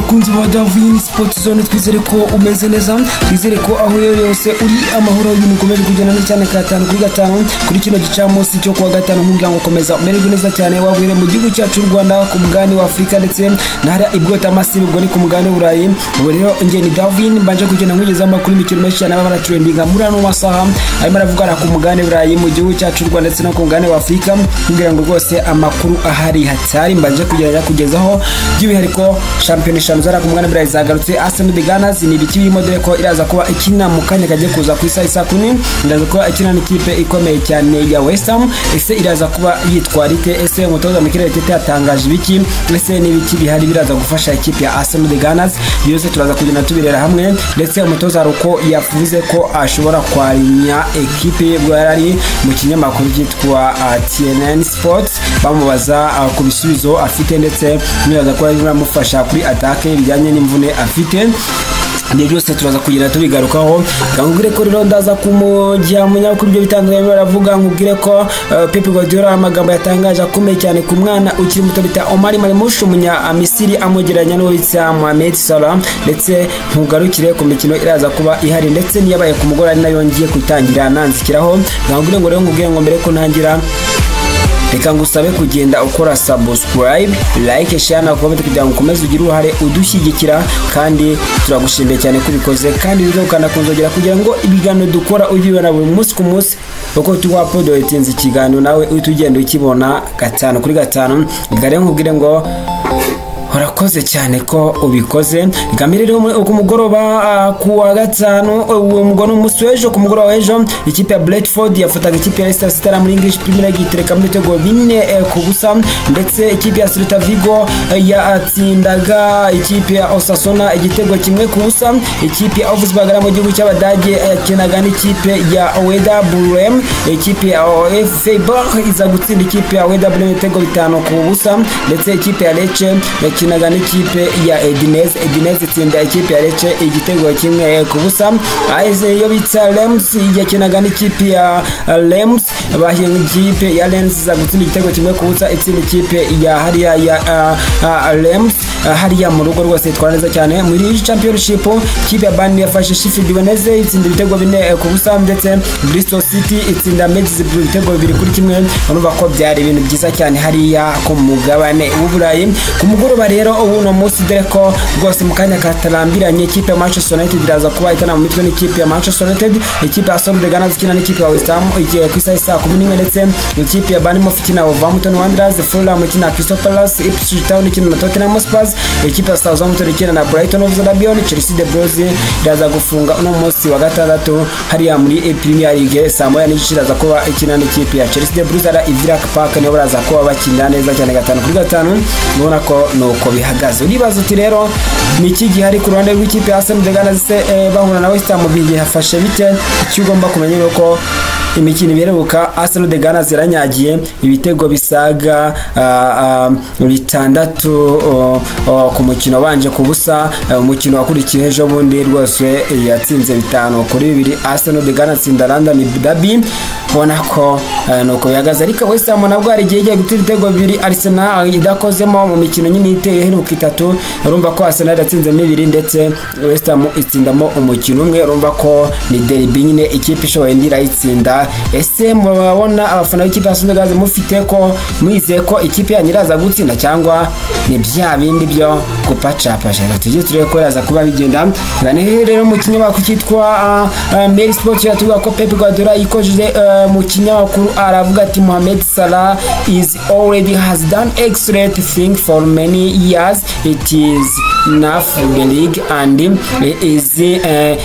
bakunzi ba Davin Sport Zone, twizere ko umeze neza, twizere ko aho yose uri amahoro y'ibintu ukomeje kugenda cyane gatanu kuri gatanu kuri kino gicamunsi cyo kuwa gatanu, nk'ubwango komeza umererwe neza cyane wabwire mu gihugu cyacu Rwanda, ku mugani wa Afrika ndetse nahari ibwota amasibi ubwo ni ku mugani w'Uburayi. Ubwo rero ngiye ni Davin mbanje kugenda nkugeza amakuru y'imikino menshi cyane abara trendinga muri ano masaha arimo aravugana ku mugani w'Uburayi mu gihugu cyacu Rwanda ndetse no ku mugani wa Afrika, kugira ngo rwose amakuru ahari hatari mbanje kugezaho by'ubihariko shampiyona eshanu zara ku mugani w'Uburayi zagarutse. Arsenal de Gunners ni ibiki y'imodere ko iraza kuba ikina mu kanya kagiye kuza ku isa 10, iraza kuba ikina n'ikipe ikomeye cyane ya West Ham. Ese iraza kuba yitwara ite? Ese umutoza Mikel Arteta yatangaje ibiki? Ese n'ibiki bihari biraza gufasha ikipe ya Arsenal de Gunners? Byose turaza kugenda tubirera hamwe, ndetse umutoza ruko yavuze ko ashobora kwarinya ekipe bwarari mu kinyamakuru cyitwa TNN Sports, bamubaza ku bisubizo afite ndetse n'iraza kuba biramufasha kuri atake bijyanye n'imvune afite. Ni byose turaza kugira tubigarukaho. Ngubwire ko rero ndaza kumujya munyakuri byo bitandukanye baravuga, ngubwire ko Pep Guardiola amagambo yatangaje akomeye cyane ku mwana ukiri muto bita Omar Marmoush umunya Misiri amugereranya n'uwo bita Mohamed Salah, ndetse ntugarukire ku mikino iraza kuba ihari ndetse niyabaye ku mugora ari nayo ngiye kutangira nanzikiraho. Ngubwire ngo rero ngubwire ngo mbere ko ntangira reka ngusabe kugenda ukora subscribe, like, share na comment kugira ngo ukomeze ugire uruhare udushyigikira, kandi turagushimiye cyane kubikoze, kandi uzokanda kunzogera kugira ngo ibiganiro dukora ubibona buri munsi ku munsi, uko tuwapload itinze ikiganiro nawe utugenda ukibona gatanu kuri gatanu. Gare nkubwire ngo horakoze cyane ko ubikoze. Gamirire ku mugoroba ku wa gatanu umugoro umunsi w'ejo, ku mugoroba w'ejo ikipe ya Brentford yafataga ikipe ya Leicester City muri English Premier League itereka mu bitego 4-0, ndetse ikipe ya Celta Vigo yatsindaga ikipe ya Osasuna igitego 1-0. Ikipe ya Augsburg mu gihugu cy'Abadage yakinaga n'ikipe ya Werder Bremen, ikipe ya Freiburg iza gutsinda ikipe ya Werder Bremen ibitego 5-0, ndetse ikipe ya Lecce yakinaga n'ikipe ya Udinese itsinda ikipe ya Lecce igitego 1-0. Aize yo bitsa Lens yakinaga n'ikipe ya Lens, bahiye ikipe ya Lens za gutsinda igitego 1-0 itsinda ikipe ya hariya ya Lens hariya mu rugo rwose itwara neza cyane muri championship. Ikipe ya Burnley yafashe Sheffield Wednesday itsinda ibitego 4-0, ndetse Bristol City itsinda Middlesbrough ibitego 2-1. urumva ko byari ibintu byiza cyane hariya ku mugabane w'Uburayi. Ku mugoroba rero uno munsi dore ko rwose mu kanya katarambiranye ikipe ya Manchester United iraza kuba itana mu mitwe n'ikipe ya Manchester United, ikipe ya Arsenal de Gunners ikina n'ikipe ya West Ham igiye ku isa 11, ndetse ikipe ya Bournemouth ikina Wolverhampton Wanderers, Fulham ikina Crystal Palace, Ipswich Town ikina na Tottenham Hotspur, ikipe ya Southampton ikina na Brighton of Albion, Chelsea de Blues iraza gufunga uno munsi wa gatandatu hariya muri Premier League saa moya n'igice iraza kuba ikina n'ikipe ya Chelsea de Blues ara Villa Park niho baraza kuba bakinira neza cyane gatanu kuri gatanu. Ubona ko nuko bihagaze. Uribaza uti rero niki gihari ku ruhande rw'ikipe ya Arsenal de Gunners bahura na West Ham bigiye hafashe bite? Icyo ugomba kumenya nuko imikino biheruka Arsenal de Gunners iranyagiye ibitego bisaga 6 ku mukino wanje ku busa. Umukino wakurikiye ejo bundi rwose yatsinze 5-2 Arsenal de Gunners inda London Derby. Ubona ko nuko bihagaze, ariko West Ham nabwo ari giye gutsinda ibitego 2 Arsenal idakozemo mu mikino nyine iteye heruka 3. urumva ko Arsenal yatsinze 2 ndetse West Ham itsindamo umukino umwe. urumva ko ni derby nyine ikipe ishoboye ndirayitsinda. Ese mubabona abafana b'ikipe ya Arsenal gaze mufite ko mwize ko ikipe ya nyiraza gutsinda cyangwa ni bya bindi byo kupacapasha? Tujye turebe ko yaza kuba bigenda. Ngane rero mu kinyamakuru cyitwa Mail Sport yatuga ko Pep Guardiola ikojeje mu kinyamakuru aravuga ati Mohamed Salah is already has done excellent thing for many years. It is enough for the league and is a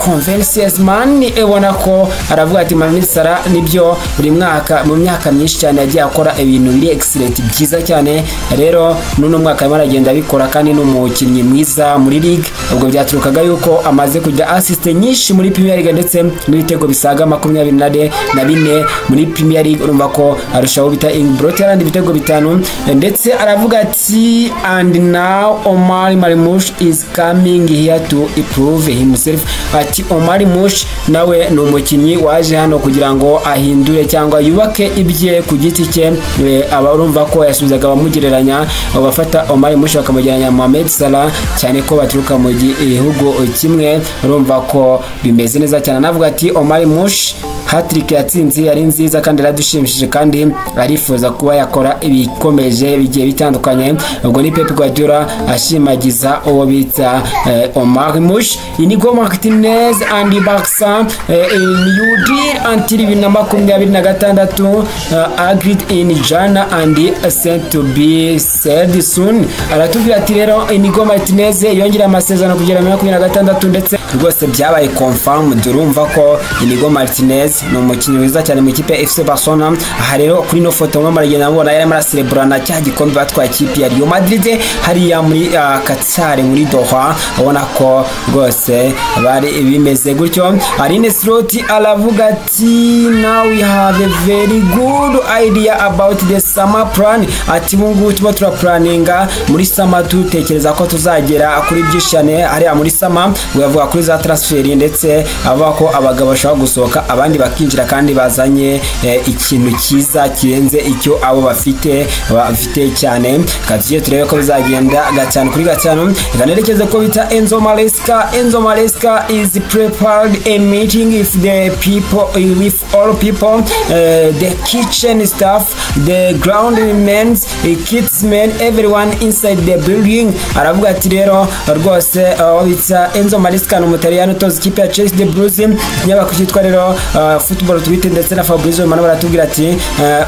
convenient man. Ebona ko aravuga ati Mohamed Salah nibyo buri mwaka mu myaka myinshi cyane yagiye akora ibintu biri excellent byiza cyane. Rero nuno mwaka baragenda bikora, kandi n'umukinnyi mwiza muri league. Ubwo byaturukaga yuko amaze kujya assist nyinshi muri Premier League ndetse n'ibitego bisaga 24 muri Premier League. urumva ko arushaho bita Brot yarandi ibitego 5, ndetse aravuga ati and now Omar Marmoush is coming here to improve himself. Ati Omar Marmoush nawe ni umukinnyi waje hano kugira ngo ahindure cyangwa yubake ibye ku giti cye. Abarumva ko yasubizaga bamugereranya bafata Omar Marmoush bakamugereranya Mohamed Salah cyane ko baturuka mu gihugu kimwe. Urumva ko bimeze neza cyane. Navuga ati Omar Marmoush hat-trick yatsinze yari nziza kandi radushimishije kandi arifuza kuba yakora ibikomeje bigiye bitandukanye. Ubwo ni Pep Guardiola ashimagiza uwo bita Omar Marmoush. Inigo Martinez and Barca in Udine until 2026 agreed in Jana and sent to be said soon. Aratubwira ati rero Inigo Martinez yongera amasezerano kugera 2026 ndetse rwose byabaye confirm. Durumva ko Inigo Martinez ni umukinnyi wiza cyane mu ikipe FC Barcelona. Aha rero kuri no foto mwa maragenda mubona yari mara celebrana cya gikombe batwaye ikipe ya Real Madrid hariya muri Qatar muri Doha. Ubona ko rwose bari bimeze gutyo. Arine Slot aravuga ati now we have a very good idea about the summer plan. Ati bungu tuba planninga muri summer tutekereza ko tuzagera kuri byishane hariya muri summer. Uyavuga kuri za transfer ndetse avuga ko abagabo bashobora gusohoka abandi bakinjira kandi bazanye ikintu cyiza kirenze icyo abo bafite cyane. Kaziye turebe ko bizagenda gatanu kuri gatanu. Ikanerekeze ko bita Enzo Maresca is prepared a meeting with all people, the kitchen staff, the ground men, kids men, everyone inside the building. Aravuga ati rero rwose bita Enzo Maresca n'umutaliyano tozi ikipe ya Chelsea the Blues nyaba kucyitwa rero football Twitter ndetse na Fabrizio Romano baratubwira ati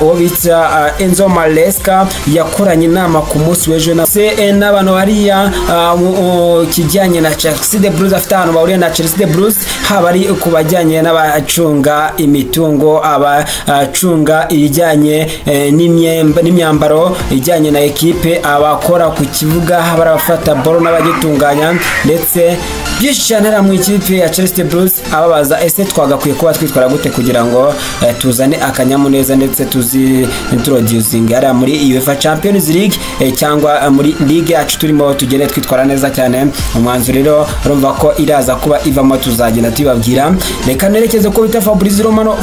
uwo bita Enzo Maresca yakoranye inama ku munsi w'ejo n'abantu hariya kijyanye na Chelsea the Blues. Afite ahantu bahuriye na Chelsea the Blues haba ari kubajyanye n'abacunga imitungo, abacunga ibijyanye n'imyambaro ijyanye na ekipe, abakora ku kibuga, abafata ball n'abagitunganya ndetse byishyanira mu ikipe ya Chelsea the Blues. Ababaza ese twagakwiye kuba twitwara gute kugira ngo tuzane akanyamuneza ndetse tuzi introducing ara muri UEFA Champions League cyangwa muri league yacu turimo tugene twitwara neza cyane. Umwanzuro rero urumva ko iraza kuba ivamo tuzagenda tubabwira. Reka nerekeze ko bita Fabrizio Romano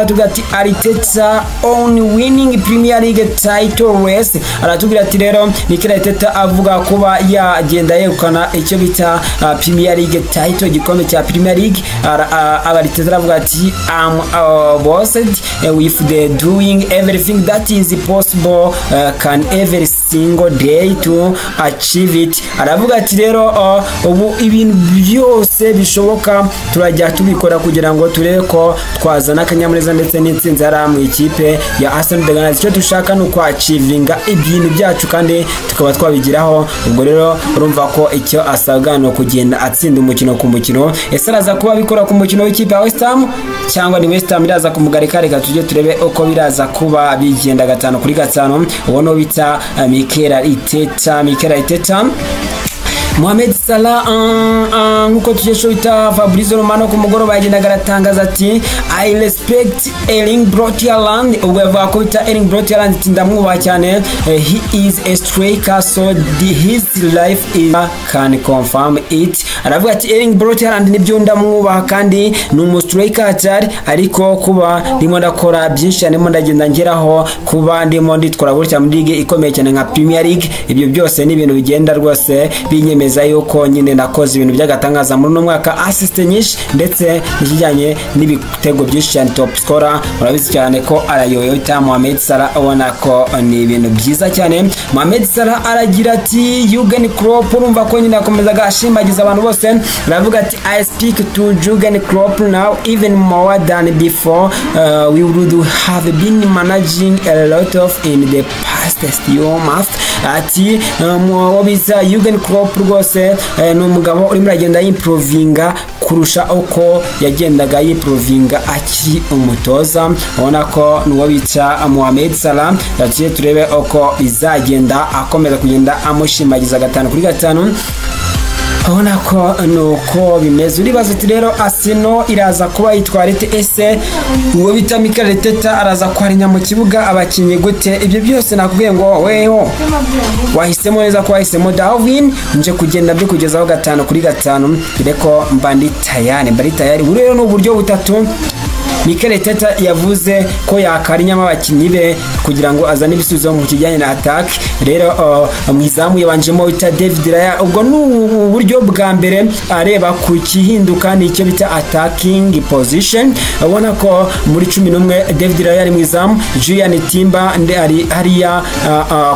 atubwira ati Arteta on winning Premier League title race. Aratubwira ati rero Mikel Arteta avuga kuba yagenda yegukana icyo bita Premier League title, gikombe cya Premier League. Arteta avuga ati bossed with the doing everything that is possible can every single day to achieve it. Aravuga ati rero ubu ibintu byose bishoboka turajya tubikora kugira ngo turebe ko twazana akanyamuneza ndetse n'intsinzi ara mu ikipe ya Arsenal de Gunners. Icyo dushaka ni ukwachinga ibintu byacu kandi tukaba twabigiraho. Ubwo rero urumva ko icyo asabwa no kugenda atsinda umukino ku mukino. Ese araza kuba bikora ku mukino w'ikipe ya West Ham cyangwa ni West Ham iraza kumugarika? Reka tujye turebe uko biraza kuba bigenda gatanu kuri gatanu. Ubona bita Mikel Arteta. Mohamed Salah nkuko tujesho bita Fabrizio Romano ku mugoroba yagenda garatangaza ati I respect Erling Braut Haaland. Ubwo yavuga ko bita Erling Braut Haaland tindamwubaha cyane. He is a striker so his life is can confirm it. Aravuga ati Erling Braut Haaland nibyo ndamwubaha kandi ni umustriker atari, ariko kuba ndimo ndakora byinshi cyane mo ndagenda ngeraho kuba ndimo nditwara gutya muri league ikomeye cyane nka Premier League. Ibyo byose ni ibintu bigenda rwose binyemeza yuko nyine nakoze ibintu byagatangaza muri no mwaka, assist nyinshi ndetse n'ikijyanye n'ibitego byinshi cyane, top scorer. Urabizi cyane ko arayoyota Mohamed Salah, ubona ko ni ibintu byiza cyane. Mohamed Salah aragira ati Jurgen Klopp, urumva ko nyine akomezaga ashimagiza abantu bose. Aravuga ati I speak to Jurgen Klopp now even more than before. We would have been managing a lot of in the past few months. Ati mubiza Jurgen Klopp rwose ni umugabo urimo agenda improvinga kurusha uko yagendaga improvinga akiri umutoza. Ubona ko nuwo bita Mohamed Salah. Yaciye turebe uko bizagenda akomeza kugenda amushimagiza gatanu kuri gatanu. abona ko nuko bimeze. Uribaza uti rero Arsenal iraza kuba yitwara ite, ese uwo bita Mikel Arteta araza kwarinya mu kibuga abakinnyi gute? Ibyo byose nakubwiye ngo weho wahisemo neza ko wahisemo Darwin, nje kugenda byo kugezaho 5 kuri 5 bireko mbandi tayari. Rero no buryo butatu Mikel Arteta yavuze ko yakarinyamo abakinnyi be kugira ngo azane ibisubizo mu kijyanye na attack. Rero mwizamu yabanjemo bita David Raya, ubwo ni uburyo bwa mbere areba ku kihinduka nicyo bita attacking position. Abona ko muri 11 David Raya ari mwizamu, Julian Timber ari hariya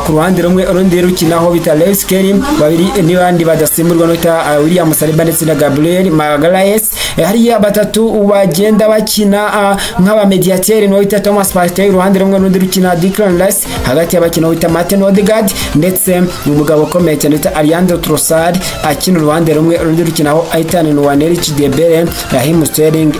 ku ruhande rumwe, urundi rukinaho bita Lewis Kelly, babiri n'abandi badasimburwa no bita William Saliba ndetse na Gabriel Magalhaes. Hariya batatu bagenda bakina nk'aba mediateur no bita Thomas Partey uruhande rumwe, n'undi rukina Declan Rice, hagati y'abakina bita Martin Odegaard ndetse umugabo ukomeye cyane bita Leandro Trossard akina uruhande rumwe, urundi rukinaho Ethan Nwaneri, Chidebere, Raheem Sterling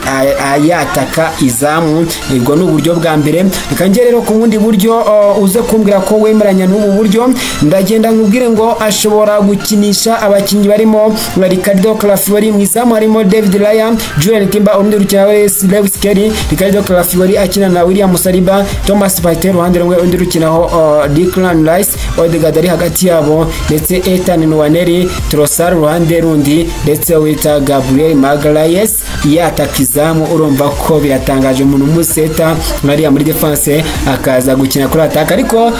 ayataka izamu. Ubwo ni uburyo bwa mbere. Reka nge rero ku wundi buryo uze kumbwira ko wemeranya n'ubu buryo, ndagenda nkubwire ngo ashobora gukinisha abakinnyi barimo Ricardo Calafiori, mwizamu harimo David Raya, Julian Timber, urundi rukina Lewis Kelly, Ricardo Calafiori akina na William Saliba, Thomas Partey uruhande rumwe, urundi rukinaho Declan Rice, Odegaard ari hagati yabo ndetse Ethan Nwaneri, Trossard uruhande rundi ndetse wita Gabriel Magalhaes yataka izamu. Urumva ko biratangaje umuntu umuseta nkariya muri defense akaza gukina kuri attack, ariko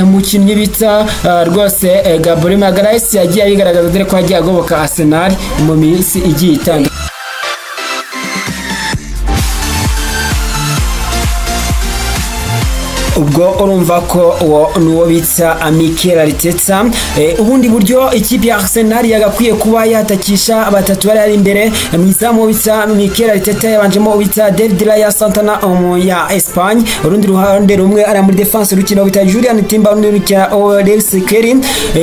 mukinnyi bita rwose Gabriel Magalhaes yagiye yigaragaza dore ko yagiye agoboka Arsenal mu minsi igiye itandukanye. Ubwo urumva ko nuwo bitsa Mikel Arteta. Ubundi buryo ikipe ya Arsenal yagakwiye kuba yatakisha batatu bari imbere. Mwizamu bitsa Mikel Arteta yabanjemo bitsa David Raya Santana ya Espagne, urundi ruhande rumwe ari muri defense rukina bita Julian Timber, urundi rukina Lewis Kelly,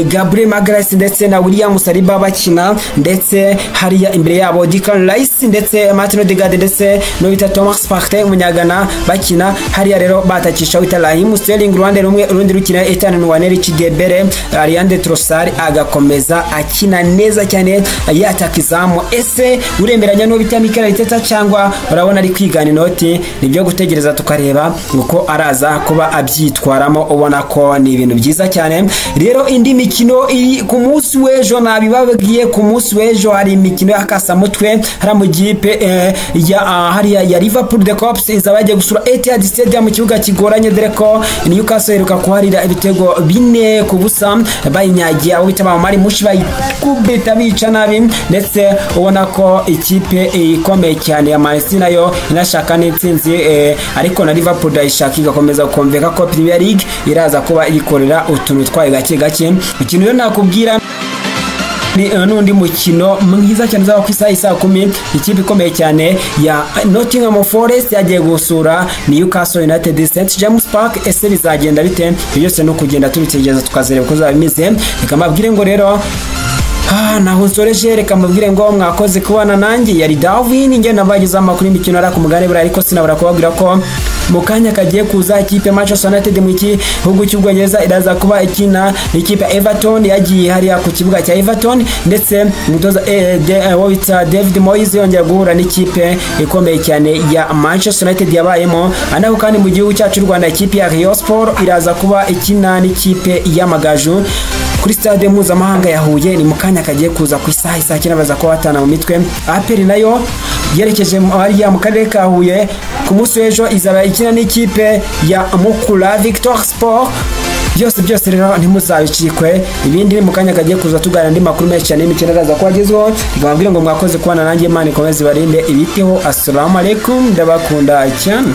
Gabriel Magalhaes ndetse na William Saliba bakina, ndetse hariya imbere yabo Declan Rice ndetse Martin Odegaard ndetse no bita Thomas Partey umunyagana bakina. Hariya rero batakisha bita Raheem Sterling uruhande rumwe, urundi rukina Ethan Nwaneri, Chidebere, Leandro Trossard agakomeza akina neza cyane yataka izamu. Ese uremeranya no bita Mikel Arteta cyangwa urabona ari kwigana inoti? Nibyo gutegereza tukareba uko araza kuba abyitwaramo. Ubona ko ni ibintu byiza cyane. Rero indi mikino iri ku munsi w'ejo nabibabwiye, ku munsi w'ejo hari imikino yakasa mutwe hari mu gipe ya Liverpool the Cops izabaje gusura Etihad Stadium mu kibuga kigoranye dore ko Newcastle iheruka kuharira ibitego 4-0 bayinyagiye abo bita Mari Mushi bayikubita bica nabi, ndetse ubona ko ikipe ikomeye cyane ya Man City nayo inashaka n'intsinzi, ariko na Liverpool dayishaka igakomeza gukomveka ko Premier League iraza kuba ikorera utuntu twaye gake gake. Ikintu rero nakubwira n'undi mukino mwiza cyane uzaba ku isaha 10, ikipe ikomeye cyane ya Nottingham Forest yagiye gusura Newcastle United St James Park. Ese bizagenda bite? Byose no kugenda tubitegereza tukazereba ko zabimeze. Reka mabwire ngo rero naho nsoreje, reka mubwire ngo mwakoze kubana nanjye yari Darwin, nge nabagize amakuru y'imikino ara ku mugane buri, ariko sinabura kubabwira ko mu kanya kagiye kuza ikipe Manchester United mu gihugu cy'Ubwongereza iraza kuba ikina ikipe Everton. Yagiye hariya ku kibuga cya Everton, ndetse umutoza witwa David Moyes yongera guhura n'ikipe ikomeye cyane ya Manchester United yabayemo. Anaho kandi mu gihugu cyacu cy'u Rwanda ikipe ya Rayon Sport iraza kuba ikina n'ikipe y'Amagaju kuri stade mpuzamahanga ya Huye. Ni mu kanya kagiye kuza ku isaha 9 baza ko batana mu mitwe. APR nayo yerekeje hariya mu karere ka Huye ku munsi w'ejo izaba ikina n'ikipe ya Mukura Victor Sport. byose rero ntimuzabicikwe. Ibindi mu kanya kagiye kuza tuganira andi makuru menshi cyane y'imikino araza kwagezweho. Ngababwira ngo mwakoze kubana nanjye, Imana ikomeze ibarinde ibiteho. Assalamu alaikum, ndabakunda cyane.